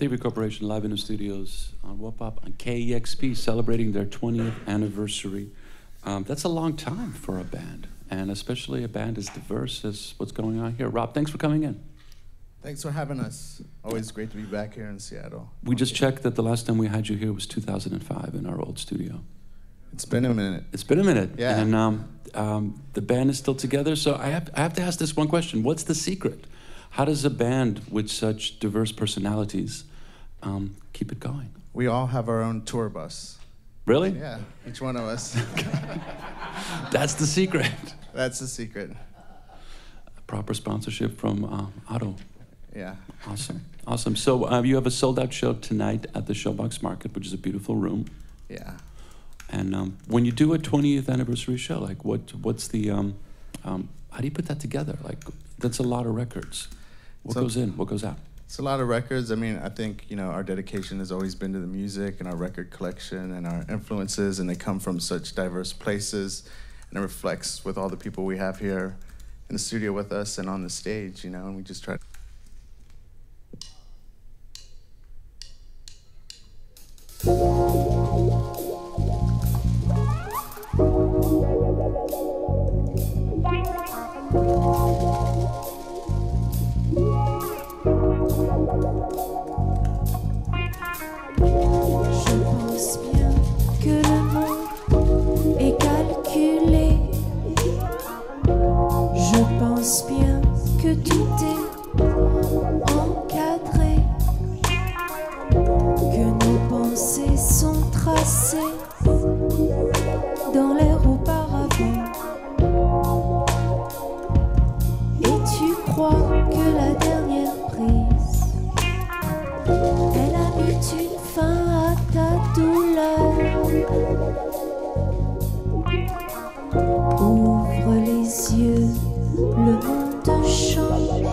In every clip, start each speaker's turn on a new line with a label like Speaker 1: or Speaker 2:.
Speaker 1: Theory Corporation live in the studios on Whoop-Up on KEXP, celebrating their 20th anniversary. That's a long time for a band, and especially a band as diverse as what's going on here. Rob, thanks for coming in.
Speaker 2: Thanks for having us. Always great to be back here in Seattle.
Speaker 1: We just checked that the last time we had you here was 2005 in our old studio.
Speaker 2: It's been a minute.
Speaker 1: It's been a minute.
Speaker 2: Yeah.
Speaker 1: And the band is still together, so I have to ask this one question. What's the secret? How does a band with such diverse personalities keep it going?
Speaker 2: We all have our own tour bus.
Speaker 1: Really?
Speaker 2: Yeah, each one of us.
Speaker 1: That's the secret.
Speaker 2: That's the secret.
Speaker 1: Proper sponsorship from Otto.
Speaker 2: Yeah.
Speaker 1: Awesome. Awesome. So you have a sold-out show tonight at the Showbox Market, which is a beautiful room.
Speaker 2: Yeah.
Speaker 1: And when you do a 20th anniversary show, like what's the, how do you put that together? Like, that's a lot of records. What goes in? What goes out?
Speaker 2: It's a lot of records. I mean, I think, our dedication has always been to the music and our record collection and our influences, and they come from such diverse places, and it reflects with all the people we have here in the studio with us and on the stage, and we just try.
Speaker 3: Dans l'air auparavant. Et tu crois que la dernière prise, elle a mis une fin à ta douleur. Ouvre les yeux, le monde change.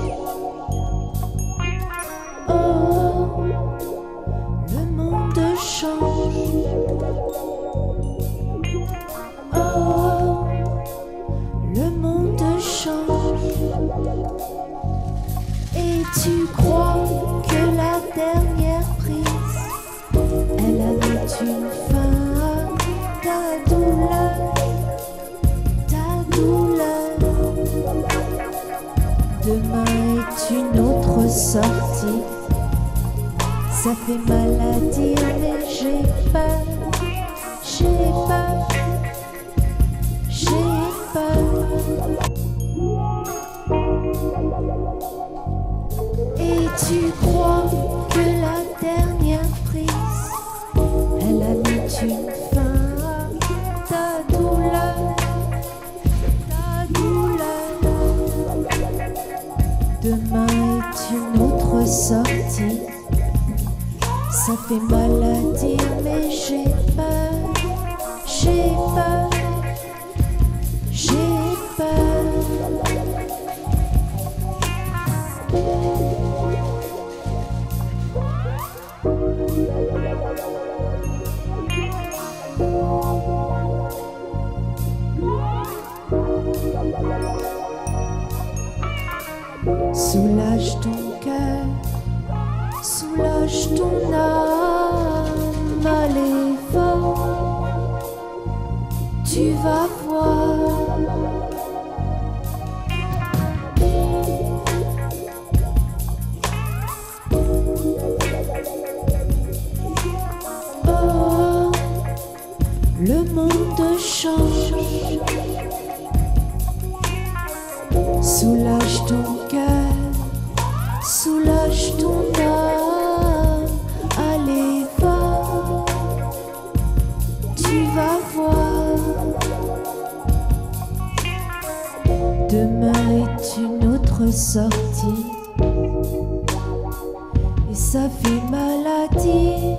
Speaker 3: Oh, le monde change. Oh, le monde change. Et tu crois que la dernière prise, elle a mis une fin à ta douleur, ta douleur. Demain est une autre sortie. Ça fait mal à dire, mais j'ai peur, j'ai peur. Et tu crois que la dernière prise, elle a mis une fin à ta douleur, ta douleur. Demain est une autre sortie. Ça fait mal à dire, mais j'ai peur, j'ai peur. J'ai peur. Soulage ton cœur, soulage ton âme, allez fort, tu vas voir. Oh, le monde change. Soulage ton cœur, soulage ton âme, allez va, tu vas voir. Demain est une autre sortie. Et ça fait mal à dire,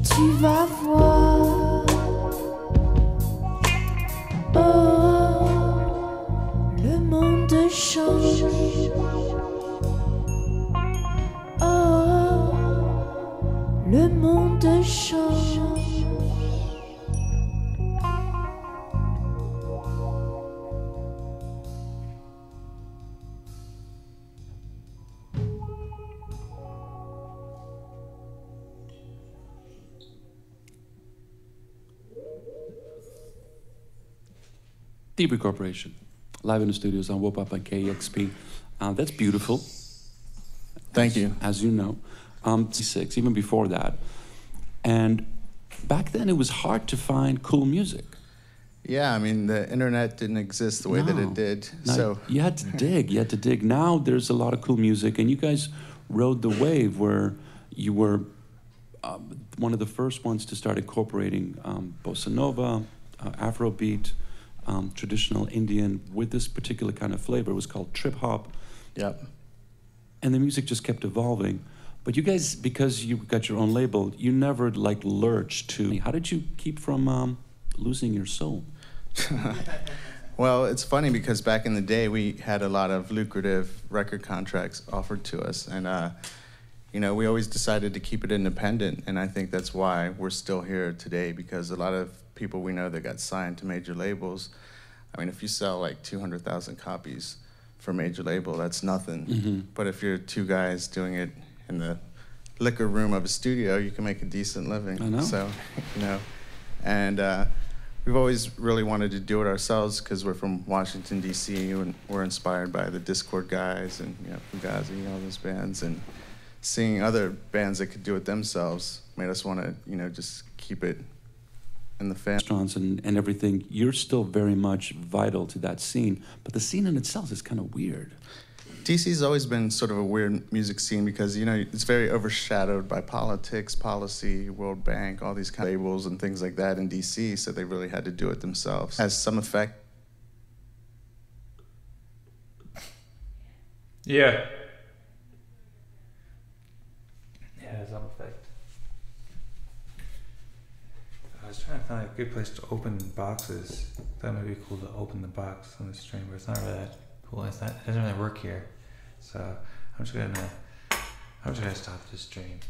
Speaker 3: tu vas voir. Oh, le monde change. Oh, le monde change.
Speaker 1: Thievery Corporation, live in the studios on Whoop Up on KEXP. That's beautiful.
Speaker 2: Thank you.
Speaker 1: As you know. 6, even before that. And back then it was hard to find cool music.
Speaker 2: Yeah, I mean, the internet didn't exist the way that it did.
Speaker 1: No,
Speaker 2: so
Speaker 1: you had to dig, you had to dig. Now there's a lot of cool music, and you guys rode the wave where you were one of the first ones to start incorporating bossa nova, Afrobeat, traditional Indian with this particular kind of flavor. It was called trip hop.
Speaker 2: Yep.
Speaker 1: And the music just kept evolving. But you guys, because you got your own label, you never like lurched to. How did you keep from losing your soul?
Speaker 2: Well, it's funny because back in the day we had a lot of lucrative record contracts offered to us, and you know, we always decided to keep it independent, and I think that's why we're still here today, because a lot of people we know that got signed to major labels, I mean, if you sell like 200,000 copies for a major label, that's nothing.
Speaker 1: Mm-hmm.
Speaker 2: But if you're two guys doing it in the liquor room of a studio, you can make a decent living.
Speaker 1: I know.
Speaker 2: So, you know, and we've always really wanted to do it ourselves because we're from Washington, D.C., and we're inspired by the Discord guys and, you know, Fugazi, all those bands, and seeing other bands that could do it themselves made us want to, you know, just keep it in the family.
Speaker 1: Restaurants and everything, you're still very much vital to that scene, but the scene in itself is kind of weird.
Speaker 2: DC's always been sort of a weird music scene because, you know, it's very overshadowed by politics, policy, World Bank, all these kind of labels and things like that in DC, so they really had to do it themselves. Has some effect.
Speaker 4: Yeah. Yeah, it has some effect. I was trying to find a good place to open boxes. That might be cool to open the box on the stream, but it's not really that cool. It doesn't really work here. So I'm just gonna stop this stream.